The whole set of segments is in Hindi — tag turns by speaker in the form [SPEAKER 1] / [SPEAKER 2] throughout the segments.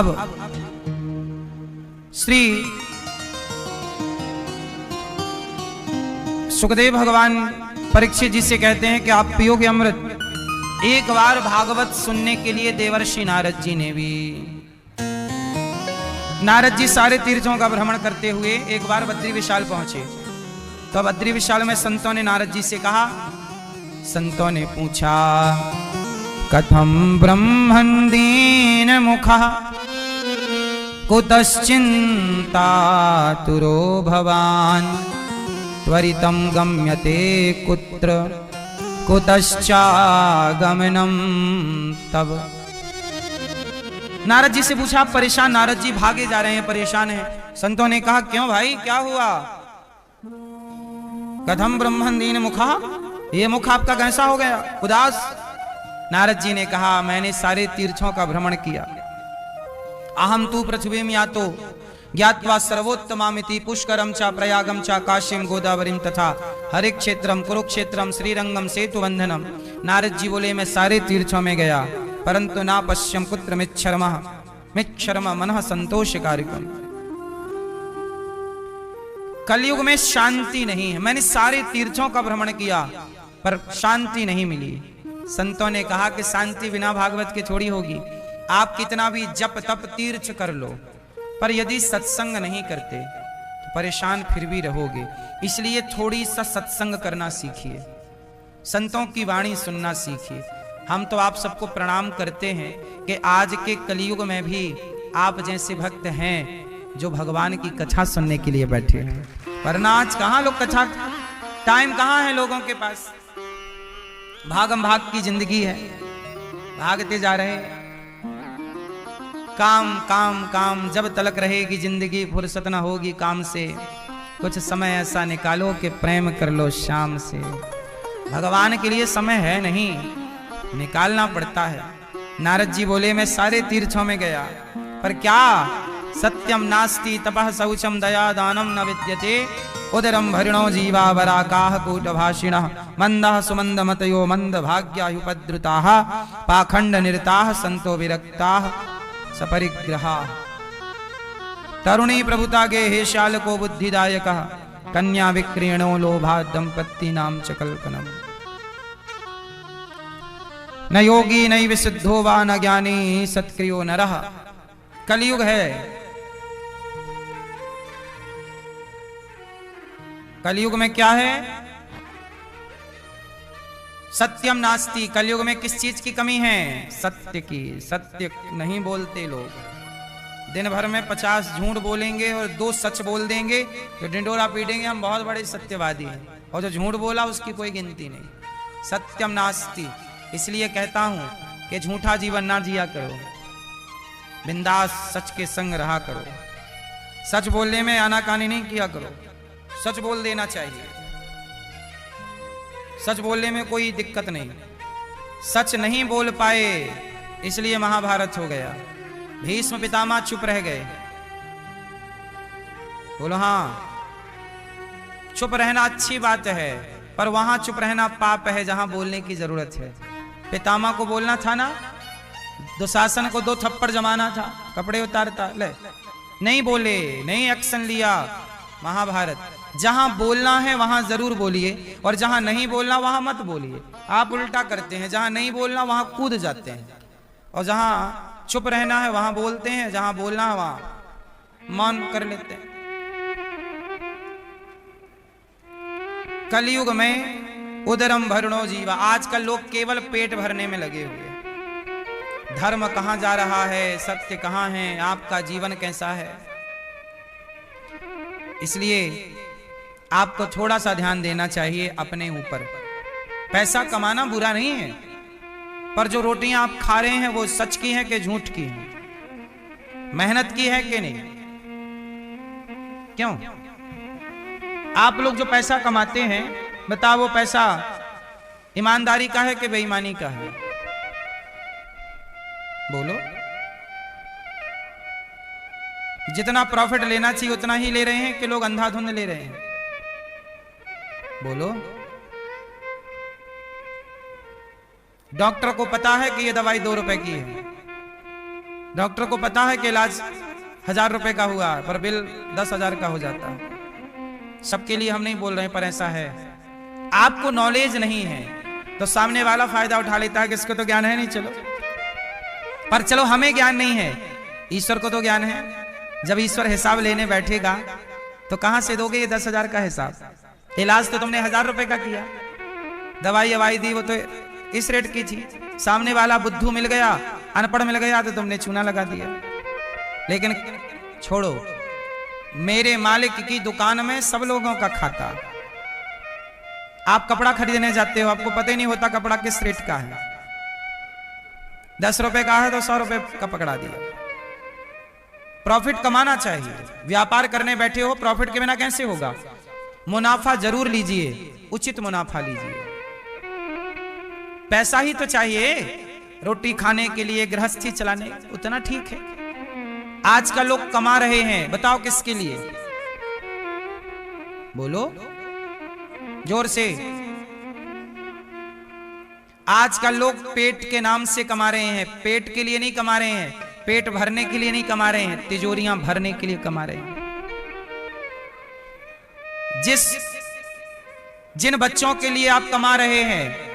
[SPEAKER 1] अब श्री सुखदेव भगवान परीक्षित जी से कहते हैं कि आप पियोगे अमृत। एक बार भागवत सुनने के लिए देवर्षि नारद जी ने भी, नारद जी सारे तीर्थों का भ्रमण करते हुए एक बार बद्री विशाल पहुंचे। तो बद्री विशाल में संतों ने नारद जी से कहा, संतों ने पूछा, कथम ब्रह्मन् दीन मुखः कुतश्चिन्तातुरो भवान् त्वरितं गम्यते कुत्र कुतश्चागमनं तव। नारद जी से पूछा, आप परेशान, नारद जी भागे जा रहे हैं, परेशान हैं। संतों ने कहा, क्यों भाई, क्या हुआ? कथम ब्रह्मन् दीन मुखः, ये मुख आपका कैसा हो गया, उदास? नारद जी ने कहा, मैंने सारे तीर्थों का भ्रमण किया। अहम तु पृथ्वीम यातो ज्ञात्वा सर्वोत्तमामिति पुष्करम च प्रयागम च काशीम गोदावरीम तथा हरे क्षेत्रम कुरुक्षेत्रम श्रीरंगम सेतुबंधनम। नारद जी बोले, मैं सारे तीर्थों में गया, परंतु ना पश्यम पुत्र मिच्छर्म मनः संतोषकारिकम। कलयुग में शांति नहीं है। मैंने सारे तीर्थों का भ्रमण किया पर शांति नहीं मिली। संतों ने कहा कि शांति बिना भागवत के थोड़ी होगी। आप कितना भी जप तप तीर्थ कर लो, पर यदि सत्संग नहीं करते तो परेशान फिर भी रहोगे। इसलिए थोड़ी सा सत्संग करना सीखिए, संतों की वाणी सुनना सीखिए। हम तो आप सबको प्रणाम करते हैं कि आज के कलयुग में भी आप जैसे भक्त हैं जो भगवान की कथा सुनने के लिए बैठे हैं। वरना आज कहाँ लोग कथा, टाइम कहाँ है लोगों के पास। भागम भाग की जिंदगी है, भागते जा रहे हैं, काम काम काम। जब तलक रहेगी जिंदगी फुर्सत न होगी काम से। कुछ समय ऐसा निकालो कि प्रेम कर लो शाम से। भगवान के लिए समय है नहीं, निकालना पड़ता है। नारद जी बोले, मैं सारे तीर्थों में गया, पर क्या? सत्यम नास्ति तपः शौचम दया दानम न विद्यते उदरम भरिणो जीवा वराकाः कूटभाषिणः मंदः सुमंद मतयो मंद भाग्यायुपद्रुताः पाखंड निरताः संतो विरक्ताः सपरिग्रहा। तरुणी प्रभुता गे हे शालको बुद्धिदायकः कन्या विक्रीणो लोभा दंपत्ति नाम च कल्पनम्। न योगी न विशुद्धो वा न ज्ञानी सत्क्रियो नरः। कलयुग है, कलयुग में क्या है? सत्यम नास्ति। कलयुग में किस चीज की कमी है? सत्य की। सत्य नहीं बोलते लोग। दिन भर में 50 झूठ बोलेंगे और 2 सच बोल देंगे तो ढिंडोरा पीटेंगे, हम बहुत बड़े सत्यवादी हैं, और जो झूठ बोला उसकी कोई गिनती नहीं। सत्यम नास्ति। इसलिए कहता हूं कि झूठा जीवन ना जिया करो, बिंदास सच के संग रहा करो। सच बोलने में आनाकानी नहीं किया करो, सच बोल देना चाहिए। सच बोलने में कोई दिक्कत नहीं। सच नहीं बोल पाए इसलिए महाभारत हो गया। भीष्म पितामह चुप रह गए। बोलो हाँ, चुप रहना अच्छी बात है, पर वहां चुप रहना पाप है जहां बोलने की जरूरत है। पितामह को बोलना था ना, दुशासन को 2 थप्पड़ जमाना था, कपड़े उतारता, ले नहीं बोले, नहीं एक्शन लिया। महाभारत। जहां बोलना है वहां जरूर बोलिए, और जहां नहीं बोलना वहां मत बोलिए। आप उल्टा करते हैं, जहां नहीं बोलना वहां कूद जाते हैं, और जहां चुप रहना है वहां बोलते हैं, जहां बोलना है वहां मौन कर लेते हैं। कलयुग में उदरम भरणो जीवा। आजकल लोग केवल पेट भरने में लगे हुए। धर्म कहां जा रहा है, सत्य कहां है, आपका जीवन कैसा है? इसलिए आपको थोड़ा सा ध्यान देना चाहिए अपने ऊपर। पैसा कमाना बुरा नहीं है, पर जो रोटियां आप खा रहे हैं वो सच की है कि झूठ की है, मेहनत की है कि नहीं? क्यों? आप लोग जो पैसा कमाते हैं, बताओ वो पैसा ईमानदारी का है कि बेईमानी का है? बोलो। जितना प्रॉफिट लेना चाहिए उतना ही ले रहे हैं कि लोग अंधाधुंध ले रहे हैं? बोलो। डॉक्टर को पता है कि ये दवाई 2 रुपए की है, डॉक्टर को पता है कि इलाज 1000 रुपए का हुआ पर बिल 10,000 का हो जाता है। सबके लिए हम नहीं बोल रहे पर ऐसा है। आपको नॉलेज नहीं है तो सामने वाला फायदा उठा लेता है कि इसको तो ज्ञान है नहीं, चलो। पर चलो हमें ज्ञान नहीं है, ईश्वर को तो ज्ञान है। जब ईश्वर हिसाब लेने बैठेगा तो कहां से दोगे ये 10,000 का हिसाब? इलाज तो तुमने 1000 रुपए का किया, दवाई अवाई दी वो तो इस रेट की थी। सामने वाला बुद्धू मिल गया, अनपढ़ मिल गया तो तुमने चूना लगा दिया। लेकिन छोड़ो, मेरे मालिक की दुकान में सब लोगों का खाता। आप कपड़ा खरीदने जाते हो, आपको पता ही नहीं होता कपड़ा किस रेट का है। 10 रुपए का है तो 100 रुपए का पकड़ा दिया। प्रॉफिट कमाना चाहिए। व्यापार करने बैठे हो, प्रॉफिट के बिना कैसे होगा? मुनाफा जरूर लीजिए, उचित मुनाफा लीजिए। पैसा ही तो चाहिए रोटी खाने के लिए, गृहस्थी चलाने, उतना ठीक है। आजकल लोग कमा रहे हैं, बताओ किसके लिए? बोलो जोर से। आजकल लोग पेट के नाम से कमा रहे हैं। पेट के लिए नहीं कमा रहे हैं, पेट भरने के लिए नहीं कमा रहे हैं, तिजोरियां भरने के लिए कमा रहे हैं। जिन बच्चों के लिए आप कमा रहे हैं,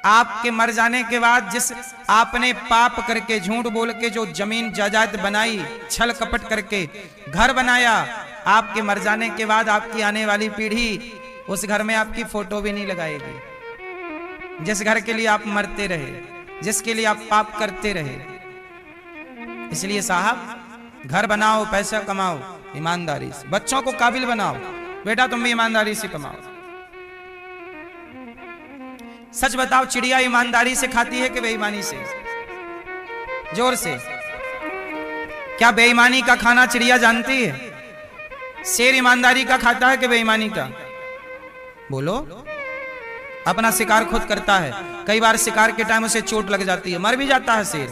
[SPEAKER 1] आपके मर जाने के बाद जिस आपने पाप करके, झूठ बोल के जो जमीन जायदाद बनाई, छल कपट करके घर बनाया, आपके मर जाने के बाद आपकी आने वाली पीढ़ी उस घर में आपकी फोटो भी नहीं लगाएगी। जिस घर के लिए आप मरते रहे, जिसके लिए आप पाप करते रहे। इसलिए साहब, घर बनाओ, पैसा कमाओ ईमानदारी से, बच्चों को काबिल बनाओ। बेटा तुम भी ईमानदारी से कमाओ। सच बताओ, चिड़िया ईमानदारी से खाती है कि बेईमानी से? जोर से। क्या बेईमानी का खाना चिड़िया जानती है? शेर ईमानदारी का खाता है कि बेईमानी का? बोलो। अपना शिकार खुद करता है, कई बार शिकार के टाइम उसे चोट लग जाती है, मर भी जाता है शेर।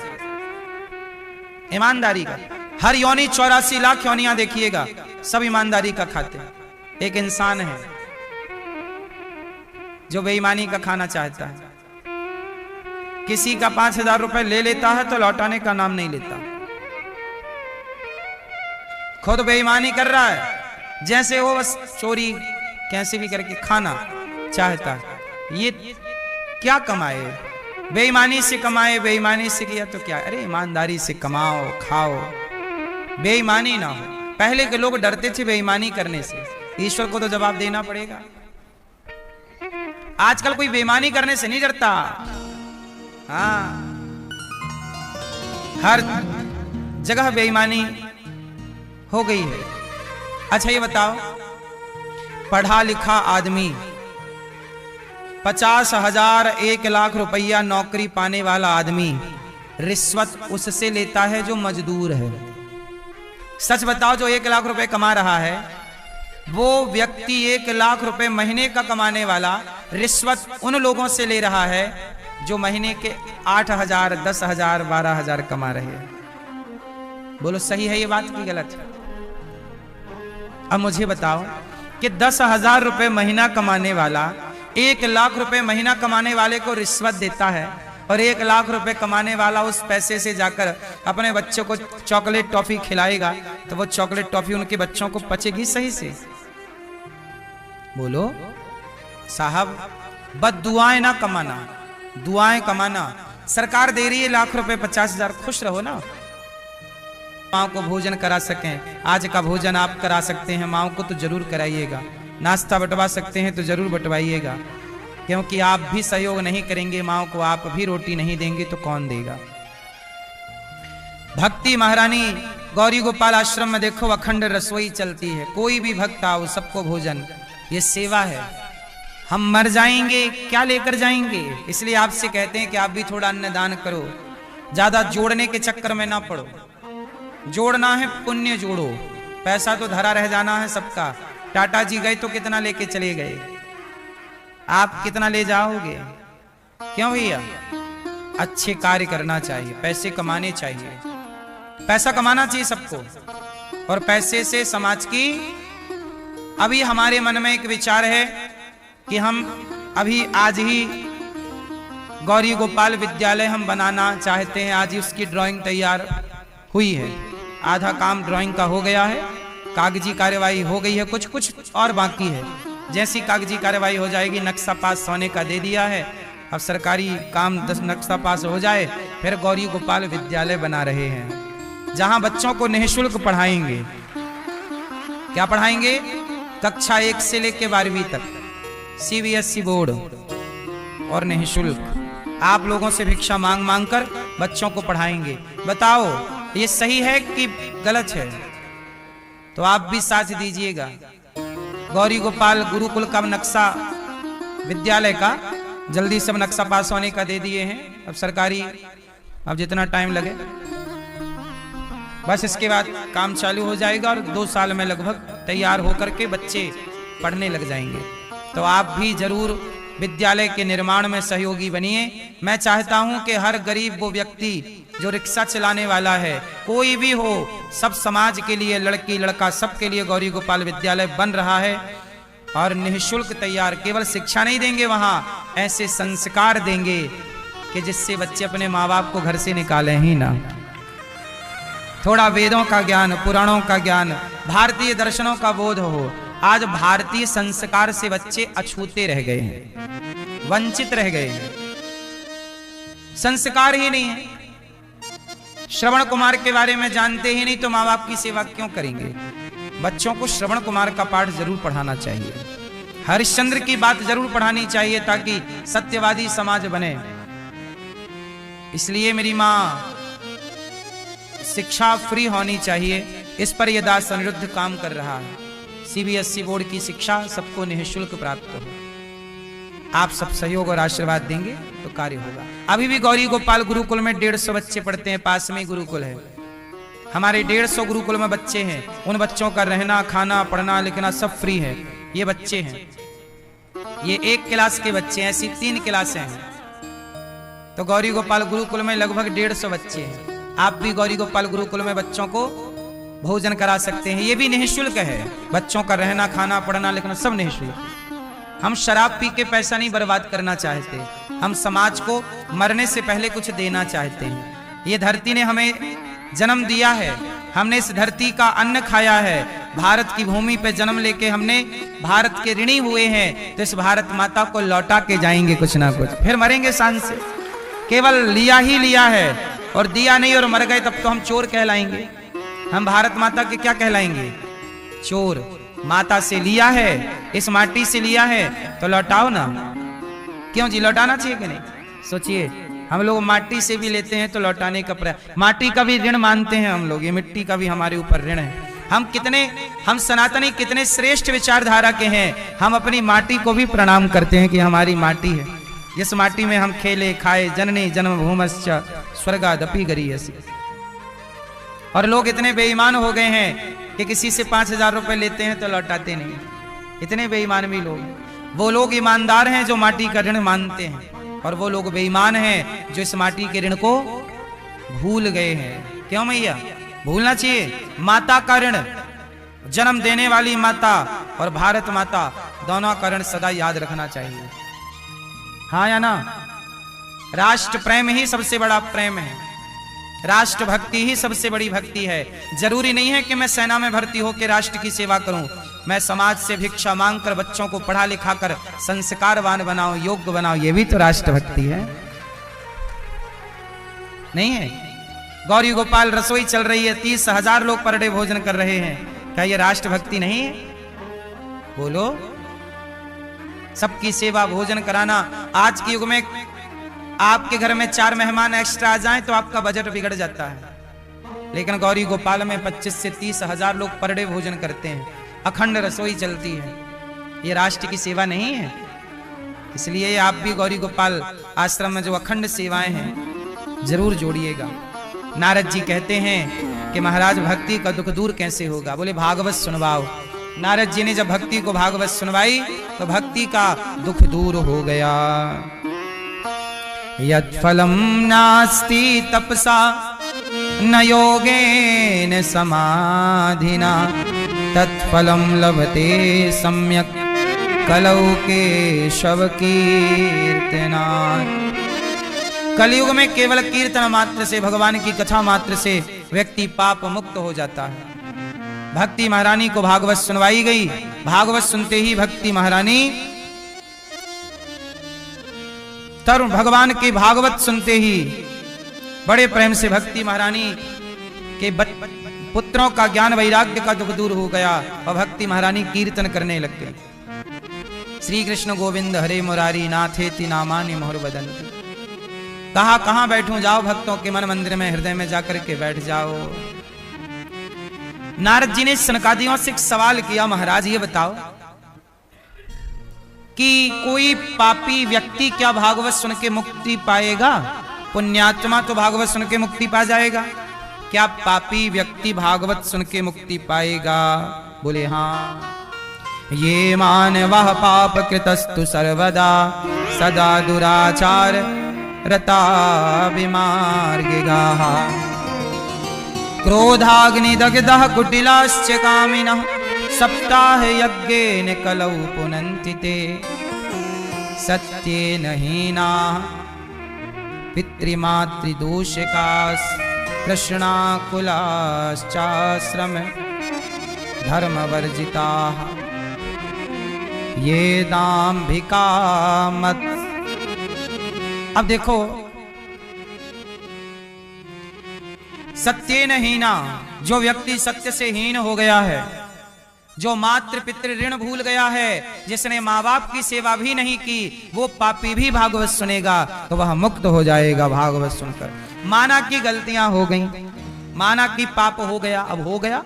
[SPEAKER 1] ईमानदारी का हर योनि 84 लाख योनियां देखिएगा, सब ईमानदारी का खाते हैं। एक इंसान है जो बेईमानी का खाना चाहता है। किसी का 5,000 रुपए ले लेता है तो लौटाने का नाम नहीं लेता। खुद बेईमानी कर रहा है, जैसे वो बस चोरी कैसे भी करके खाना चाहता है। ये क्या कमाए? बेईमानी से कमाए, बेईमानी से किया तो क्या? अरे ईमानदारी से कमाओ, खाओ, बेईमानी ना हो। पहले के लोग डरते थे बेईमानी करने से, ईश्वर को तो जवाब देना पड़ेगा। आजकल कोई बेईमानी करने से नहीं डरता। हाँ, हर जगह बेईमानी हो गई है। अच्छा ये बताओ, पढ़ा लिखा आदमी 50,000 1 लाख रुपया नौकरी पाने वाला आदमी रिश्वत उससे लेता है जो मजदूर है। सच बताओ, जो 1 लाख रुपए कमा रहा है वो व्यक्ति 1 लाख रुपए महीने का कमाने वाला रिश्वत उन लोगों से ले रहा है जो महीने के 8,000 10,000 12,000 कमा रहे हैं। बोलो सही है ये बात की गलत है? अब मुझे बताओ कि 10,000 रुपए महीना कमाने वाला 1 लाख रुपए महीना कमाने वाले को रिश्वत देता है, और 1 लाख रुपए कमाने वाला उस पैसे से जाकर अपने बच्चों को चॉकलेट टॉफी खिलाएगा तो वो चॉकलेट टॉफी उनके बच्चों को पचेगी सही से? बोलो साहब, बद दुआएं ना कमाना, दुआएं कमाना। सरकार दे रही है लाख रुपए, 50,000, खुश रहो ना। माँ को भोजन करा सकें, आज का भोजन आप करा सकते हैं, माँ को तो जरूर कराइएगा। नाश्ता बंटवा सकते हैं तो जरूर बंटवाइएगा, क्योंकि आप भी सहयोग नहीं करेंगे माँ को, आप भी रोटी नहीं देंगे तो कौन देगा? भक्ति महारानी गौरी गोपाल आश्रम में देखो अखंड रसोई चलती है। कोई भी भक्त आओ, सबको भोजन, ये सेवा है। हम मर जाएंगे, क्या लेकर जाएंगे? इसलिए आपसे कहते हैं कि आप भी थोड़ा अन्नदान करो, ज्यादा जोड़ने के चक्कर में ना पड़ो। जोड़ना है, पुण्य जोड़ो, पैसा तो धरा रह जाना है सबका। टाटा जी गए तो कितना लेके चले गए, आप कितना ले जाओगे? क्यों भैया? अच्छे कार्य करना चाहिए, पैसे कमाने चाहिए, पैसा कमाना चाहिए सबको, और पैसे से समाज की। अभी हमारे मन में एक विचार है कि हम अभी आज ही गौरी गोपाल विद्यालय हम बनाना चाहते हैं, आज ही उसकी ड्राइंग तैयार हुई है, आधा काम ड्राइंग का हो गया है, कागजी कार्यवाही हो गई है, कुछ कुछ और बाकी है। जैसी कागजी कार्यवाही हो जाएगी, नक्शा पास होने का दे दिया है, अब सरकारी काम 10 नक्शा पास हो जाए, फिर गौरी गोपाल विद्यालय बना रहे हैं, जहां बच्चों को निःशुल्क पढ़ाएंगे। क्या पढ़ाएंगे? कक्षा 1 से लेकर 12वीं तक CBSE बोर्ड, और निःशुल्क आप लोगों से भिक्षा मांग मांग कर बच्चों को पढ़ाएंगे। बताओ ये सही है कि गलत है? तो आप भी साथ दीजिएगा। गौरी गोपाल गुरुकुल का नक्शा विद्यालय का जल्दी सब नक्शा पास होने का दे दिए हैं। अब सरकारी, अब जितना टाइम लगे, बस इसके बाद काम चालू हो जाएगा और 2 साल में लगभग तैयार होकर के बच्चे पढ़ने लग जाएंगे। तो आप भी जरूर विद्यालय के निर्माण में सहयोगी बनिए। मैं चाहता हूं कि हर गरीब वो व्यक्ति जो रिक्शा चलाने वाला है, कोई भी हो, सब समाज के लिए, लड़की लड़का सबके लिए गौरी गोपाल विद्यालय बन रहा है और निःशुल्क तैयार। केवल शिक्षा नहीं देंगे, वहां ऐसे संस्कार देंगे कि जिससे बच्चे अपने माँ बाप को घर से निकालें ही ना। थोड़ा वेदों का ज्ञान, पुराणों का ज्ञान, भारतीय दर्शनों का बोध हो। आज भारतीय संस्कार से बच्चे अछूते रह गए हैं, वंचित रह गए हैं, संस्कार ही नहीं है। श्रवण कुमार के बारे में जानते ही नहीं तो माँ बाप की सेवा क्यों करेंगे? बच्चों को श्रवण कुमार का पाठ जरूर पढ़ाना चाहिए, हरिश्चंद्र की बात जरूर पढ़ानी चाहिए ताकि सत्यवादी समाज बने। इसलिए मेरी माँ, शिक्षा फ्री होनी चाहिए, इस पर यह दास अनिरुद्ध काम कर रहा है। CBSE बोर्ड की शिक्षा सबको निःशुल्क प्राप्त हो। आप सब सहयोग और आशीर्वाद देंगे तो कार्य होगा। अभी भी गौरी गोपाल गुरुकुल में 150 बच्चे पढ़ते हैं, पास में गुरुकुल है। हमारे 150 गुरुकुल में बच्चे हैं, उन बच्चों का रहना, खाना, पढ़ना, लिखना सब फ्री है। ये बच्चे हैं, ये 1 क्लास के बच्चे हैं, ऐसी 3 क्लासें हैं। तो गौरी गोपाल गुरुकुल में लगभग 150 बच्चे हैं। आप भी गौरी गोपाल गुरुकुल में बच्चों को भोजन करा सकते हैं, ये भी निःशुल्क है। बच्चों का रहना, खाना, पढ़ना, लिखना सब निःशुल्क। हम शराब पी के पैसा नहीं बर्बाद करना चाहते, हम समाज को मरने से पहले कुछ देना चाहते हैं। ये धरती ने हमें जन्म दिया है, हमने इस धरती का अन्न खाया है, भारत की भूमि पे जन्म लेके हमने भारत के ऋणी हुए हैं, तो इस भारत माता को लौटा के जाएंगे कुछ ना कुछ, फिर मरेंगे शान से। केवल लिया ही लिया है और दिया नहीं और मर गए तब तो हम चोर कहलाएंगे। हम भारत माता के क्या कहलाएंगे? चोर। माता से लिया है, इस माटी से लिया है तो लौटाओ ना। क्यों जी, लौटाना चाहिए कि नहीं? सोचिए, हम लोग माटी से भी लेते हैं तो लौटाने का प्रयास, माटी का भी ऋण मानते हैं हम लोग, ये मिट्टी का भी हमारे ऊपर ऋण है। हम सनातनी कितने श्रेष्ठ विचारधारा के हैं, हम अपनी माटी को भी प्रणाम करते हैं कि हमारी माटी है, जिस माटी में हम खेले खाए, जननी जन्म भूमश्च स्वर्गादपि गरीयसी। और लोग इतने बेईमान हो गए हैं कि किसी से 5000 रुपए लेते हैं तो लौटाते नहीं। इतने बेईमान भी लोग, वो लोग ईमानदार हैं जो माटी का ऋण मानते हैं, और वो लोग बेईमान हैं जो इस माटी के ऋण को भूल गए हैं। क्यों मैया? भूलना चाहिए। माता का ऋण, जन्म देने वाली माता और भारत माता, दोनों का ऋण सदा याद रखना चाहिए। हाँ या ना? राष्ट्र प्रेम ही सबसे बड़ा प्रेम है, राष्ट्र भक्ति ही सबसे बड़ी भक्ति है। जरूरी नहीं है कि मैं सेना में भर्ती होकर राष्ट्र की सेवा करूं, मैं समाज से भिक्षा मांगकर बच्चों को पढ़ा लिखा कर संस्कारवान बनाऊं, योग्य बनाऊं, ये भी तो राष्ट्र भक्ति है, नहीं है? गौरी गोपाल रसोई चल रही है, 30,000 लोग पर डे भोजन कर रहे हैं, क्या ये राष्ट्र भक्ति नहीं है? बोलो। सबकी सेवा, भोजन कराना। आज के युग में आपके घर में 4 मेहमान एक्स्ट्रा आ जाएं तो आपका बजट बिगड़ जाता है, लेकिन गौरी गोपाल में 25 से 30,000 लोग पर डे भोजन करते हैं, अखंड रसोई चलती है। ये राष्ट्र की सेवा नहीं है? इसलिए आप भी गौरी गोपाल आश्रम में जो अखंड सेवाएं हैं जरूर जोड़िएगा। नारद जी कहते हैं कि महाराज भक्ति का दुख दूर कैसे होगा? बोले भागवत सुनवाओ। नारद जी ने जब भक्ति को भागवत सुनवाई तो भक्ति का दुख दूर हो गया। यत्फलं नास्ति तपसा न योगेन समाधिना तत्फलं लभते सम्यक् कलौ केशव कीर्तनात्। कलयुग में केवल कीर्तन मात्र से, भगवान की कथा मात्र से व्यक्ति पाप मुक्त हो जाता है। भक्ति महारानी को भागवत सुनवाई गई। भागवत सुनते ही भक्ति महारानी तरुण भगवान के भागवत सुनते ही बड़े प्रेम से भक्ति महारानी के पुत्रों का ज्ञान वैराग्य का दुख दूर हो गया और भक्ति महारानी कीर्तन करने लग गई। श्री कृष्ण गोविंद हरे मुरारी नाथेति नामानि मोहर बदंती। कहा कहां बैठूं, जाओ भक्तों के मन मंदिर में हृदय में जाकर के बैठ जाओ। नारद जी ने सनकादियों से एक सवाल किया, महाराज ये बताओ कि कोई पापी व्यक्ति क्या भागवत सुन के मुक्ति पाएगा? पुण्यात्मा तो भागवत सुन के मुक्ति पा जाएगा, क्या पापी व्यक्ति भागवत सुन के मुक्ति पाएगा? बोले हाँ। ये मानवः पाप कृतस्तु सर्वदा सदा दुराचार रता विमार्गिगाः क्रोधाग्निदग्धः कुटिलाश्च कामिनः सप्ताह यज्ञेन कलौ पुनन्ति ते सत्येन हीनाः पितृमातृदूषकाः कृष्णाकुलाश्चाश्रम धर्मवर्जिताः ये दाम्भिका मत। अब देखो, सत्येन हीना, जो व्यक्ति सत्य से हीन हो गया है, जो मातृ पितृ ऋण भूल गया है, जिसने माँ बाप की सेवा भी नहीं की, वो पापी भी भागवत सुनेगा तो वह मुक्त हो जाएगा भागवत सुनकर। माना की गलतियां हो गई, माना की पाप हो गया, अब हो गया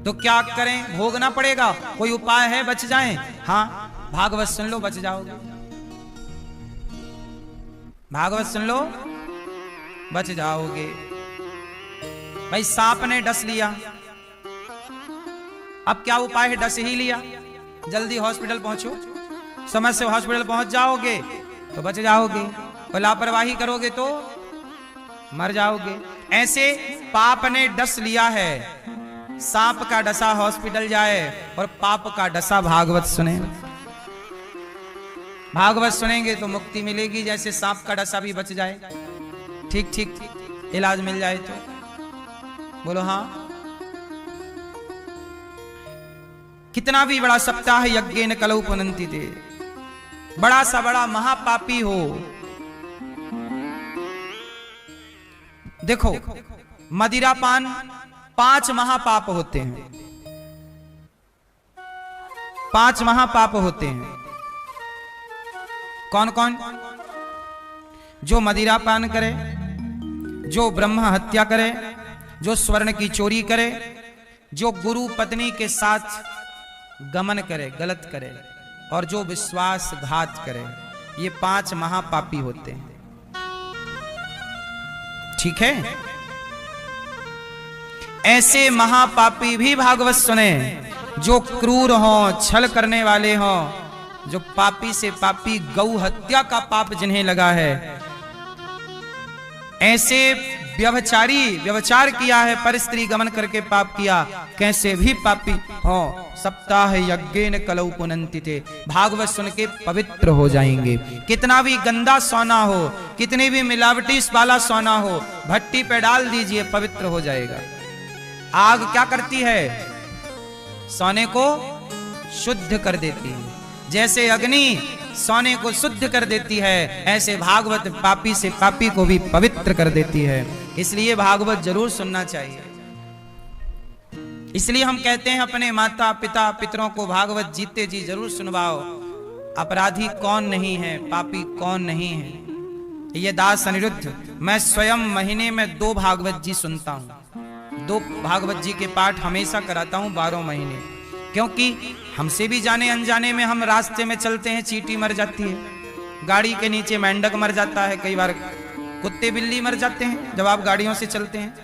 [SPEAKER 1] तो क्या करें? भोगना पड़ेगा। कोई उपाय है बच जाएं? हाँ, भागवत सुन लो बच जाओगे। भागवत सुन लो बच जाओगे। भाई सांप ने डस लिया, अब क्या उपाय है? डस ही लिया, जल्दी हॉस्पिटल पहुंचो, समय से हॉस्पिटल पहुंच जाओगे तो बच जाओगे, और लापरवाही करोगे तो मर जाओगे। ऐसे पाप ने डस लिया है, सांप का डसा हॉस्पिटल जाए और पाप का डसा भागवत सुने। भागवत सुनेंगे तो मुक्ति मिलेगी, जैसे सांप का डसा भी बच जाए, ठीक ठीक इलाज मिल जाए तो। बोलो हाँ। कितना भी बड़ा सप्ताह यज्ञेन कलौ पुनन्ति ते, बड़ा सा बड़ा महापापी हो, देखो मदिरापान 5 महापाप होते हैं, 5 महापाप होते हैं। कौन कौन? जो मदिरापान करे, जो ब्रह्म हत्या करे, जो स्वर्ण की चोरी करे, जो गुरु पत्नी के साथ गमन करे, गलत करे, और जो विश्वासघात करे, ये 5 महापापी होते हैं। ठीक है? ऐसे महापापी भी भागवत सुने, जो क्रूर हो, छल करने वाले हो, जो पापी से पापी गौ हत्या का पाप जिन्हें लगा है, ऐसे व्यभिचार किया है, पर स्त्री गमन करके पाप किया, कैसे भी पापी हो, सप्ताह यज्ञेन कलौ पुनन्ति ते, भागवत सुन के पवित्र हो जाएंगे। कितना भी गंदा सोना हो, कितनी भी मिलावटी वाला सोना हो, भट्टी पे डाल दीजिए, पवित्र हो जाएगा। आग क्या करती है? सोने को शुद्ध कर देती है। जैसे अग्नि सोने को शुद्ध कर देती है, ऐसे भागवत पापी से पापी को भी पवित्र कर देती है। इसलिए भागवत जरूर सुनना चाहिए। इसलिए हम कहते हैं अपने माता पिता पितरों को भागवत जीते जी जरूर सुनवाओ। अपराधी कौन नहीं है, पापी कौन नहीं है। ये दास अनिरुद्ध, मैं स्वयं महीने में 2 भागवत जी सुनता हूँ, 2 भागवत जी के पाठ हमेशा कराता हूँ 12 महीने, क्योंकि हमसे भी जाने अनजाने में हम रास्ते में चलते हैं, चींटी मर जाती है, गाड़ी के नीचे मेंढक मर जाता है, कई बार कुत्ते बिल्ली मर जाते हैं जब आप गाड़ियों से चलते हैं।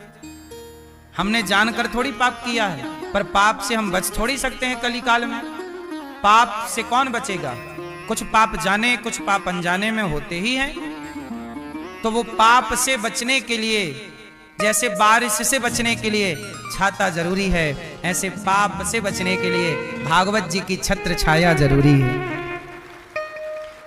[SPEAKER 1] हमने जानकर थोड़ी पाप किया है, पर पाप से हम बच थोड़ी सकते हैं कली काल में। पाप से कौन बचेगा? कुछ पाप जाने कुछ पाप अनजाने में होते ही हैं। तो वो पाप से बचने के लिए, जैसे बारिश से बचने के लिए छाता जरूरी है, ऐसे पाप से बचने के लिए भागवत जी की छत्र छाया जरूरी है।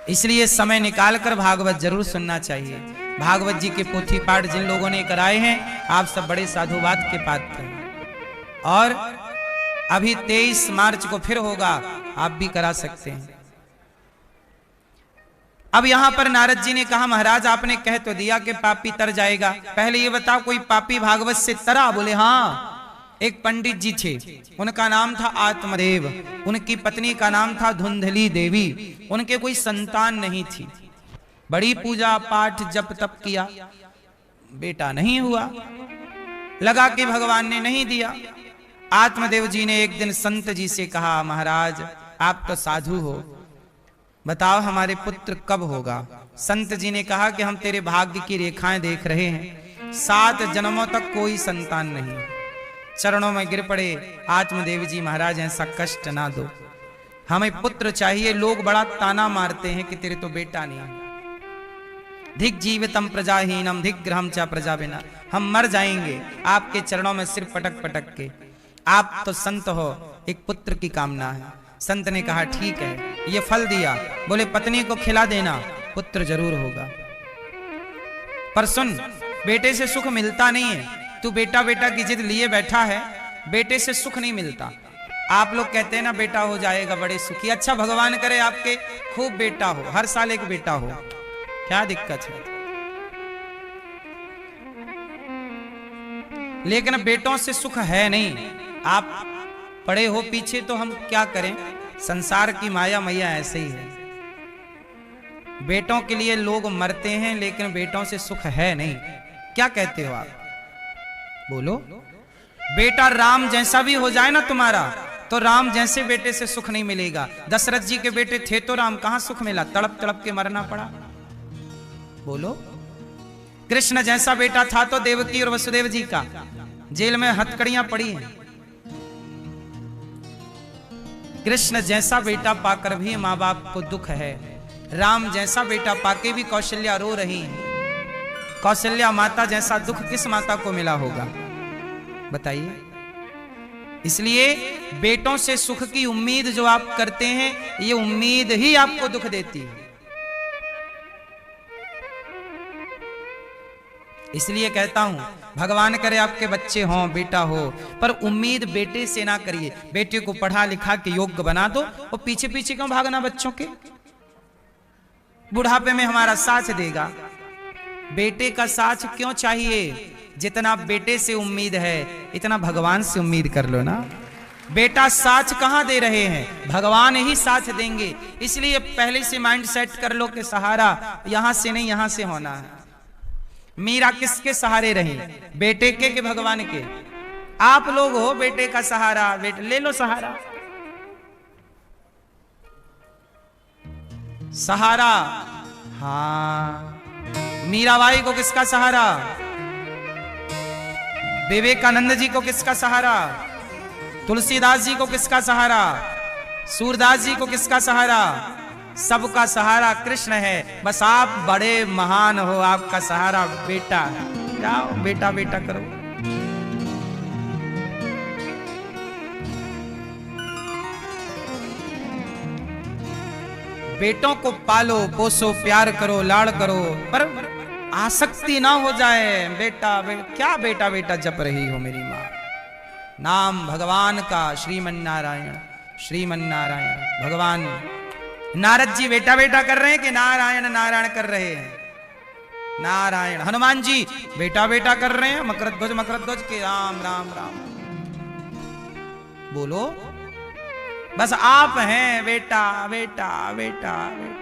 [SPEAKER 1] इसलिए समय निकालकर भागवत जरूर सुनना चाहिए। भागवत जी के पोथी पाठ जिन लोगों ने कराए हैं, आप सब बड़े साधुवाद के पात्र हैं। और अभी 23 मार्च को फिर होगा, आप भी करा सकते हैं। अब यहां पर नारद जी ने कहा, महाराज आपने कह तो दिया कि पापी तर जाएगा, पहले ये बताओ कोई पापी भागवत से तरा? बोले हाँ। एक पंडित जी थे, उनका नाम था आत्मदेव, उनकी पत्नी का नाम था धुंधली देवी, उनके कोई संतान नहीं थी, बड़ी पूजा पाठ जप तप किया, बेटा नहीं हुआ, लगा कि भगवान ने नहीं दिया। आत्मदेव जी ने एक दिन संत जी से कहा, महाराज आप तो साधु हो, बताओ हमारे पुत्र कब होगा? संत जी ने कहा कि हम तेरे भाग्य की रेखाएं देख रहे हैं, 7 जन्मों तक कोई संतान नहीं। चरणों में गिर पड़े आत्मदेव जी, महाराज ऐसा कष्ट ना दो, हमें पुत्र चाहिए, लोग बड़ा ताना मारते हैं कि तेरे तो बेटा नहीं है। धिक जीवितम प्रजाहीनम धिक ग्रहम चा प्रजा बिना, हम मर जाएंगे आपके चरणों में सिर पटक पटक के, आप तो संत हो, एक पुत्र की कामना है। संत ने कहा ठीक है, ये फल दिया, बोले पत्नी को खिला देना, पुत्र जरूर होगा। पर सुन, बेटे से सुख मिलता नहीं है, तू बेटा बेटा की जिद लिए बैठा है, बेटे से सुख नहीं मिलता। आप लोग कहते हैं ना बेटा हो जाएगा बड़े सुखी, अच्छा भगवान करे आपके खूब बेटा हो, हर साल एक बेटा हो, क्या दिक्कत है? लेकिन बेटों से सुख है नहीं। आप पड़े हो पीछे तो हम क्या करें, संसार की माया मैया ऐसे ही है। बेटों के लिए लोग मरते हैं, लेकिन बेटों से सुख है नहीं। क्या कहते हो आप? बोलो। बेटा राम जैसा भी हो जाए ना तुम्हारा, तो राम जैसे बेटे से सुख नहीं मिलेगा। दशरथ जी के बेटे थे तो राम, कहां सुख मिला, तड़प तड़प के मरना पड़ा। बोलो। कृष्ण जैसा बेटा था तो देवकी और वसुदेव जी का जेल में हथकड़ियां पड़ी हैं। कृष्ण जैसा बेटा पाकर भी मां बाप को दुख है, राम जैसा बेटा पाके भी कौशल्या रो रही है। कौशल्या माता जैसा दुख किस माता को मिला होगा, बताइए। इसलिए बेटों से सुख की उम्मीद जो आप करते हैं, ये उम्मीद ही आपको दुख देती है। इसलिए कहता हूं, भगवान करे आपके बच्चे हों, बेटा हो, पर उम्मीद बेटे से ना करिए। बेटे को पढ़ा लिखा के योग्य बना दो, और पीछे पीछे क्यों भागना बच्चों के? बुढ़ापे में हमारा साथ देगा। बेटे का साथ क्यों चाहिए? जितना बेटे से उम्मीद है, इतना भगवान से उम्मीद कर लो ना। बेटा साथ कहां दे रहे हैं, भगवान ही साथ देंगे। इसलिए पहले से माइंड सेट कर लो कि सहारा यहां से नहीं, यहां से होना है। मीरा किसके सहारे रही, बेटे के भगवान के? आप लोग हो बेटे का सहारा, बेटे ले लो सहारा। सहारा, हाँ, मीराबाई को किसका सहारा? विवेकानंद जी को किसका सहारा? तुलसीदास जी को किसका सहारा? सूरदास जी को किसका सहारा? सबका सहारा कृष्ण है। बस आप बड़े महान हो, आपका सहारा बेटा है। जाओ बेटा बेटा करो। बेटों को पालो पोसो, प्यार करो, लाड़ करो, पर आसक्ति ना हो जाए। बेटा क्या बेटा बेटा जप रही हो मेरी माँ? नाम भगवान का, श्रीमन नारायण श्रीमन नारायण। भगवान नारद जी बेटा बेटा कर रहे हैं कि नारायण नारायण कर रहे हैं? नारायण। हनुमान जी बेटा बेटा कर रहे हैं, मकरध्वज के राम राम राम। बोलो। बस आप हैं बेटा बेटा बेटा बेटा।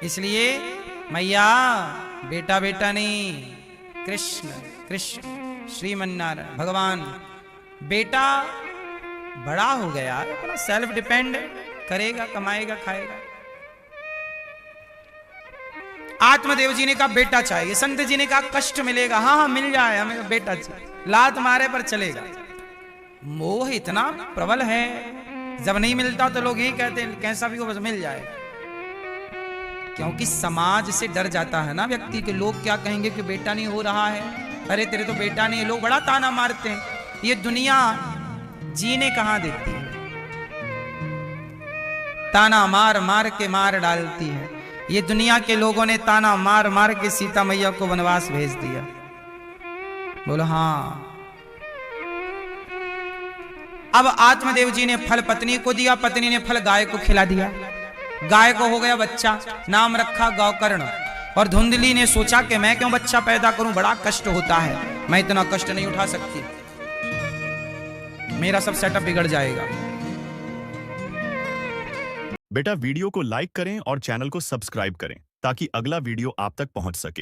[SPEAKER 1] इसलिए मैया बेटा बेटा नहीं, कृष्ण कृष्ण श्रीमन्नारायण भगवान। बेटा बड़ा हो गया, अपना सेल्फ डिपेंड करेगा, कमाएगा, खाएगा। आत्मदेव जी ने कहा बेटा चाहिए, संत जी ने कहा कष्ट मिलेगा। हाँ हाँ मिल जाए, हमें बेटा चाहिए, लात मारे पर चलेगा। मोह इतना प्रबल है, जब नहीं मिलता तो लोग यही कहते हैं कैसा भी हो बस मिल जाए। क्योंकि समाज से डर जाता है ना व्यक्ति के, लोग क्या कहेंगे कि बेटा नहीं हो रहा है, अरे तेरे तो बेटा नहीं है, लोग बड़ा ताना मारते हैं। ये दुनिया जीने कहां देती है, ताना मार मार के मार डालती है। ये दुनिया के लोगों ने ताना मार मार के सीता मैया को वनवास भेज दिया। बोलो हाँ। अब आत्मदेव जी ने फल पत्नी को दिया, पत्नी ने फल गाय को खिला दिया। गाय को हो गया बच्चा, नाम रखा गौकर्ण। और धुंधली ने सोचा कि मैं क्यों बच्चा पैदा करूं, बड़ा कष्ट होता है, मैं इतना कष्ट नहीं उठा सकती, मेरा सब सेटअप बिगड़ जाएगा।
[SPEAKER 2] बेटा वीडियो को लाइक करें और चैनल को सब्सक्राइब करें ताकि अगला वीडियो आप तक पहुंच सके।